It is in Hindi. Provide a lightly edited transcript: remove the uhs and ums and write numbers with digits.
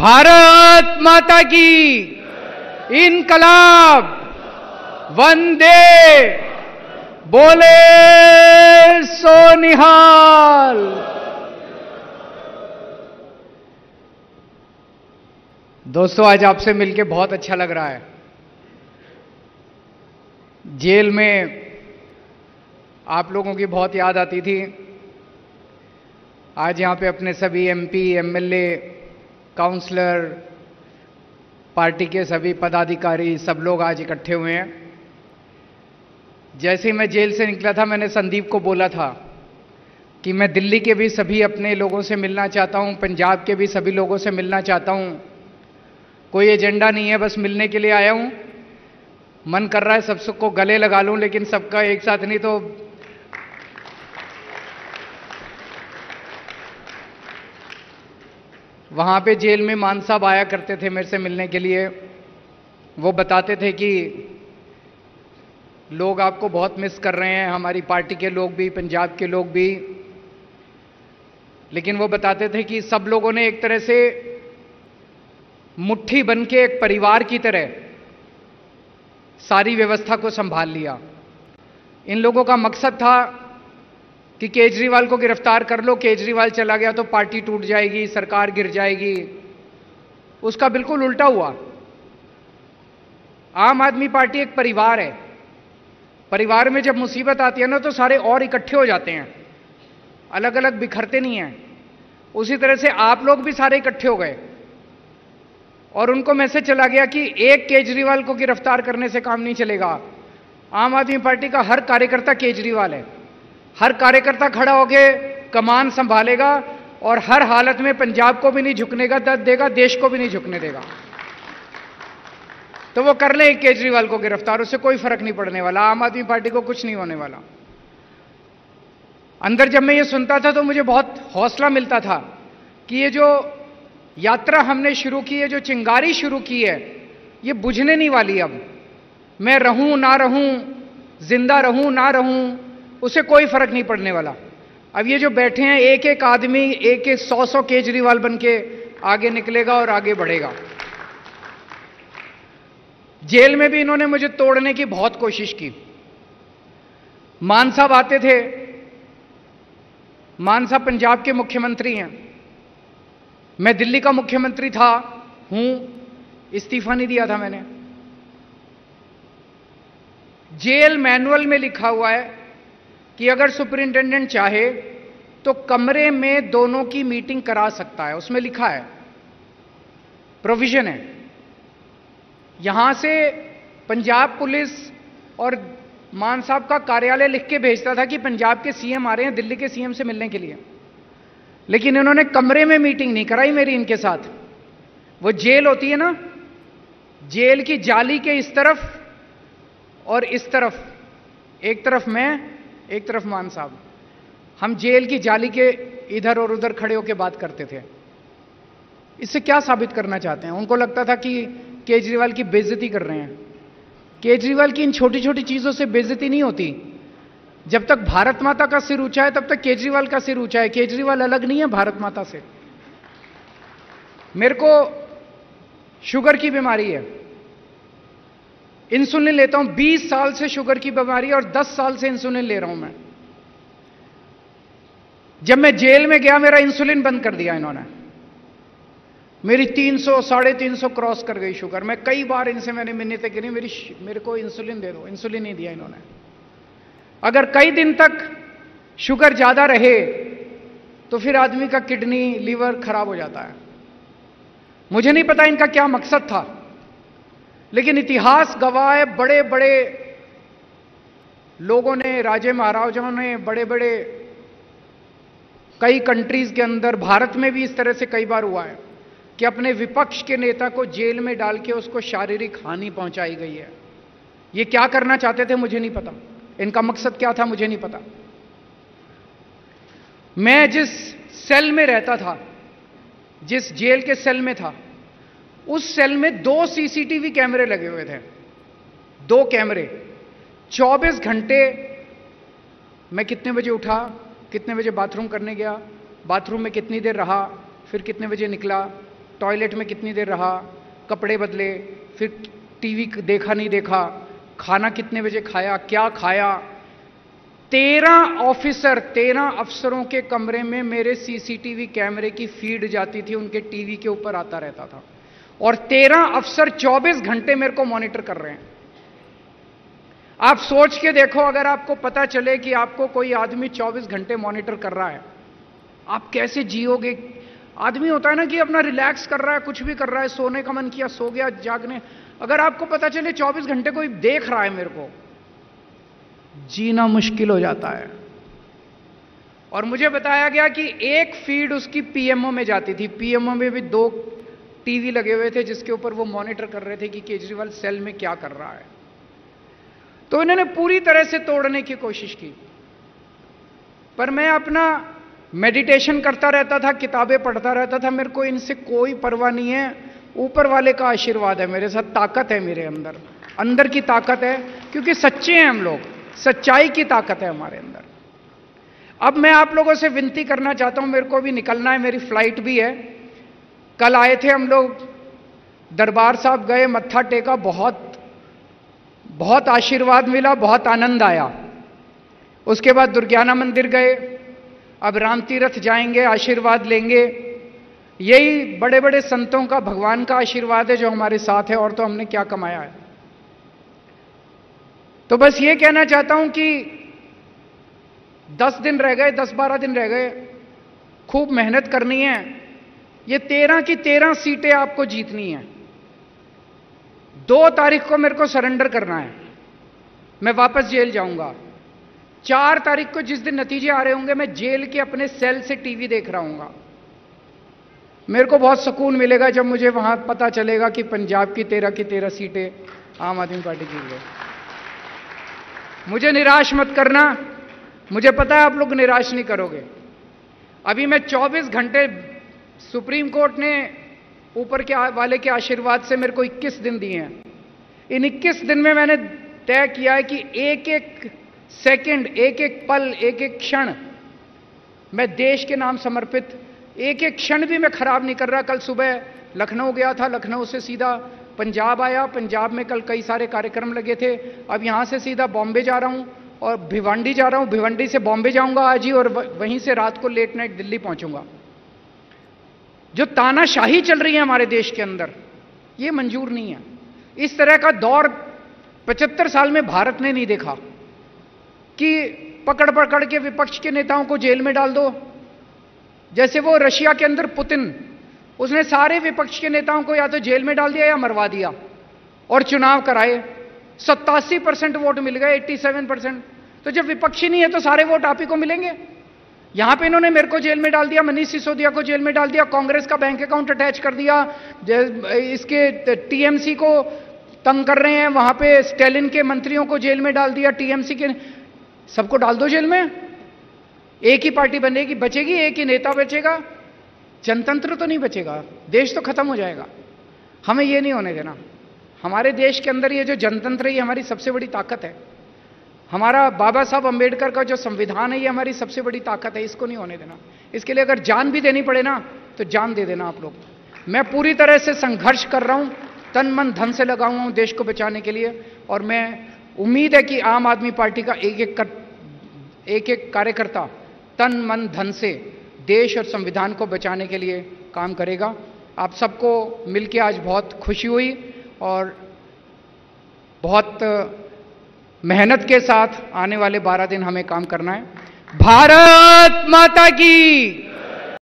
भारत माता की इनकलाब, वंदे, बोले सो निहाल। दोस्तों, आज आपसे मिलकर बहुत अच्छा लग रहा है। जेल में आप लोगों की बहुत याद आती थी। आज यहां पे अपने सभी एमपी, एमएलए, काउंसलर, पार्टी के सभी पदाधिकारी, सब लोग आज इकट्ठे हुए हैं। जैसे ही मैं जेल से निकला था, मैंने संदीप को बोला था कि मैं दिल्ली के भी सभी अपने लोगों से मिलना चाहता हूं, पंजाब के भी सभी लोगों से मिलना चाहता हूं। कोई एजेंडा नहीं है, बस मिलने के लिए आया हूं। मन कर रहा है सबको गले लगा लूं, लेकिन सबका एक साथ नहीं। तो वहां पे जेल में मान साहब आया करते थे मेरे से मिलने के लिए। वो बताते थे कि लोग आपको बहुत मिस कर रहे हैं, हमारी पार्टी के लोग भी, पंजाब के लोग भी। लेकिन वो बताते थे कि सब लोगों ने एक तरह से मुट्ठी बन के एक परिवार की तरह सारी व्यवस्था को संभाल लिया। इन लोगों का मकसद था कि केजरीवाल को गिरफ्तार कर लो, केजरीवाल चला गया तो पार्टी टूट जाएगी, सरकार गिर जाएगी। उसका बिल्कुल उल्टा हुआ। आम आदमी पार्टी एक परिवार है। परिवार में जब मुसीबत आती है ना, तो सारे और इकट्ठे हो जाते हैं, अलग अलग बिखरते नहीं हैं। उसी तरह से आप लोग भी सारे इकट्ठे हो गए और उनको मैसेज चला गया कि एक केजरीवाल को गिरफ्तार करने से काम नहीं चलेगा। आम आदमी पार्टी का हर कार्यकर्ता केजरीवाल है। हर कार्यकर्ता खड़ा होकर कमान संभालेगा और हर हालत में पंजाब को भी नहीं झुकने का देगा, देश को भी नहीं झुकने देगा। तो वो कर ले केजरीवाल को गिरफ्तार, उससे कोई फर्क नहीं पड़ने वाला। आम आदमी पार्टी को कुछ नहीं होने वाला। अंदर जब मैं ये सुनता था तो मुझे बहुत हौसला मिलता था कि ये जो यात्रा हमने शुरू की है, जो चिंगारी शुरू की है, ये बुझने नहीं वाली। अब मैं रहूं ना रहूं, जिंदा रहूं ना रहूं, उसे कोई फर्क नहीं पड़ने वाला। अब ये जो बैठे हैं, एक एक आदमी एक एक 100 केजरीवाल बन के आगे निकलेगा और आगे बढ़ेगा। जेल में भी इन्होंने मुझे तोड़ने की बहुत कोशिश की। मान साहब आते थे। मान साहब पंजाब के मुख्यमंत्री हैं। मैं दिल्ली का मुख्यमंत्री था, हूं, इस्तीफा नहीं दिया था मैंने। जेल मैनुअल में लिखा हुआ है कि अगर सुपरिंटेंडेंट चाहे तो कमरे में दोनों की मीटिंग करा सकता है। उसमें लिखा है, प्रोविजन है। यहां से पंजाब पुलिस और मान साहब का कार्यालय लिख के भेजता था कि पंजाब के सीएम आ रहे हैं दिल्ली के सीएम से मिलने के लिए। लेकिन इन्होंने कमरे में मीटिंग नहीं कराई मेरी इनके साथ। वो जेल होती है ना, जेल की जाली के इस तरफ और इस तरफ, एक तरफ मैं, एक तरफ मान साहब। हम जेल की जाली के इधर और उधर खड़े होकर बात करते थे। इससे क्या साबित करना चाहते हैं? उनको लगता था कि केजरीवाल की बेइज्जती कर रहे हैं। केजरीवाल की इन छोटी छोटी चीजों से बेइज्जती नहीं होती। जब तक भारत माता का सिर ऊंचा है, तब तक केजरीवाल का सिर ऊंचा है। केजरीवाल अलग नहीं है भारत माता से। मेरे को शुगर की बीमारी है, इंसुलिन लेता हूं। 20 साल से शुगर की बीमारी है और 10 साल से इंसुलिन ले रहा हूं मैं। जब मैं जेल में गया, मेरा इंसुलिन बंद कर दिया इन्होंने। मेरी 300, 350 क्रॉस कर गई शुगर। मैं कई बार इनसे मैंने मिन्नतें करी, मेरे को इंसुलिन दे दो। इंसुलिन नहीं दिया इन्होंने। अगर कई दिन तक शुगर ज्यादा रहे तो फिर आदमी का किडनी, लीवर खराब हो जाता है। मुझे नहीं पता इनका क्या मकसद था, लेकिन इतिहास गवाह है, बड़े बड़े लोगों ने, राजे महाराजाओं ने, बड़े बड़े कई कंट्रीज के अंदर, भारत में भी इस तरह से कई बार हुआ है कि अपने विपक्ष के नेता को जेल में डाल के उसको शारीरिक हानि पहुंचाई गई है। ये क्या करना चाहते थे मुझे नहीं पता, इनका मकसद क्या था मुझे नहीं पता। मैं जिस सेल में रहता था, जिस जेल के सेल में था, उस सेल में 2 सीसीटीवी कैमरे लगे हुए थे। 2 कैमरे। 24 घंटे मैं कितने बजे उठा, कितने बजे बाथरूम करने गया, बाथरूम में कितनी देर रहा, फिर कितने बजे निकला, टॉयलेट में कितनी देर रहा, कपड़े बदले, फिर टीवी देखा नहीं देखा, खाना कितने बजे खाया, क्या खाया। 13 अफसरों के कमरे में मेरे सीसीटीवी कैमरे की फीड जाती थी, उनके टीवी के ऊपर आता रहता था, और 13 अफसर 24 घंटे मेरे को मॉनिटर कर रहे हैं। आप सोच के देखो, अगर आपको पता चले कि आपको कोई आदमी 24 घंटे मॉनिटर कर रहा है, आप कैसे जियोगे? आदमी होता है ना कि अपना रिलैक्स कर रहा है, कुछ भी कर रहा है, सोने का मन किया सो गया, जागने, अगर आपको पता चले 24 घंटे कोई देख रहा है मेरे को, जीना मुश्किल हो जाता है। और मुझे बताया गया कि एक फीड उसकी पीएमओ में जाती थी, पीएमओ में भी 2 टीवी लगे हुए थे जिसके ऊपर वो मॉनिटर कर रहे थे कि केजरीवाल सेल में क्या कर रहा है। तो इन्होंने पूरी तरह से तोड़ने की कोशिश की, पर मैं अपना मेडिटेशन करता रहता था, किताबें पढ़ता रहता था, मेरे को इनसे कोई परवाह नहीं है। ऊपर वाले का आशीर्वाद है मेरे साथ, ताकत है मेरे अंदर, अंदर की ताकत है, क्योंकि सच्चे हैं हम लोग, सच्चाई की ताकत है हमारे अंदर। अब मैं आप लोगों से विनती करना चाहता हूं, मेरे को भी निकलना है, मेरी फ्लाइट भी है। कल आए थे हम लोग, दरबार साहब गए, मत्था टेका, बहुत आशीर्वाद मिला, बहुत आनंद आया। उसके बाद दुर्गाना मंदिर गए, अब राम तीर्थ जाएंगे, आशीर्वाद लेंगे। यही बड़े बड़े संतों का, भगवान का आशीर्वाद है जो हमारे साथ है, और तो हमने क्या कमाया है। तो बस ये कहना चाहता हूं कि 10 दिन रह गए, 10-12 दिन रह गए, खूब मेहनत करनी है। ये 13 की 13 सीटें आपको जीतनी है। 2 तारीख को मेरे को सरेंडर करना है, मैं वापस जेल जाऊंगा। 4 तारीख को जिस दिन नतीजे आ रहे होंगे, मैं जेल के अपने सेल से टीवी देख रहा हूंगा। मेरे को बहुत सुकून मिलेगा जब मुझे वहां पता चलेगा कि पंजाब की 13 की 13 सीटें आम आदमी पार्टी जीत गई। मुझे निराश मत करना, मुझे पता है आप लोग निराश नहीं करोगे। अभी मैं 24 घंटे, सुप्रीम कोर्ट ने ऊपर के वाले के आशीर्वाद से मेरे को 21 दिन दिए हैं। इन 21 दिन में मैंने तय किया है कि एक एक सेकंड, एक एक पल, एक एक क्षण मैं देश के नाम समर्पित, एक एक क्षण भी मैं खराब नहीं कर रहा। कल सुबह लखनऊ गया था, लखनऊ से सीधा पंजाब आया, पंजाब में कल कई सारे कार्यक्रम लगे थे। अब यहां से सीधा बॉम्बे जा रहा हूं और भिवंडी जा रहा हूं, भिवंडी से बॉम्बे जाऊंगा आज ही, और वहीं से रात को लेट नाइट दिल्ली पहुंचूंगा। जो तानाशाही चल रही है हमारे देश के अंदर, यह मंजूर नहीं है। इस तरह का दौर 75 साल में भारत ने नहीं देखा कि पकड़ पकड़ के विपक्ष के नेताओं को जेल में डाल दो। जैसे वो रशिया के अंदर पुतिन, उसने सारे विपक्ष के नेताओं को या तो जेल में डाल दिया या मरवा दिया, और चुनाव कराए। 87% वोट मिल गए, 87%। तो जब विपक्षी नहीं है तो सारे वोट आप ही को मिलेंगे। यहां पे इन्होंने मेरे को जेल में डाल दिया, मनीष सिसोदिया को जेल में डाल दिया, कांग्रेस का बैंक अकाउंट अटैच कर दिया, इसके टीएमसी को तंग कर रहे हैं, वहां पे स्टैलिन के मंत्रियों को जेल में डाल दिया, टीएमसी के सबको डाल दो जेल में। एक ही पार्टी बनेगी, बचेगी, एक ही नेता बचेगा, जनतंत्र तो नहीं बचेगा, देश तो खत्म हो जाएगा। हमें यह नहीं होने देना। हमारे देश के अंदर ये जो जनतंत्र है, ये हमारी सबसे बड़ी ताकत है। हमारा बाबा साहब अंबेडकर का जो संविधान है, ये हमारी सबसे बड़ी ताकत है, इसको नहीं होने देना। इसके लिए अगर जान भी देनी पड़े ना, तो जान दे देना आप लोग। मैं पूरी तरह से संघर्ष कर रहा हूं, तन मन धन से लगा हुआ हूं देश को बचाने के लिए, और मैं उम्मीद है कि आम आदमी पार्टी का एक एक कार्यकर्ता तन मन धन से देश और संविधान को बचाने के लिए काम करेगा। आप सबको मिलकर आज बहुत खुशी हुई, और बहुत मेहनत के साथ आने वाले 12 दिन हमें काम करना है। भारत माता की।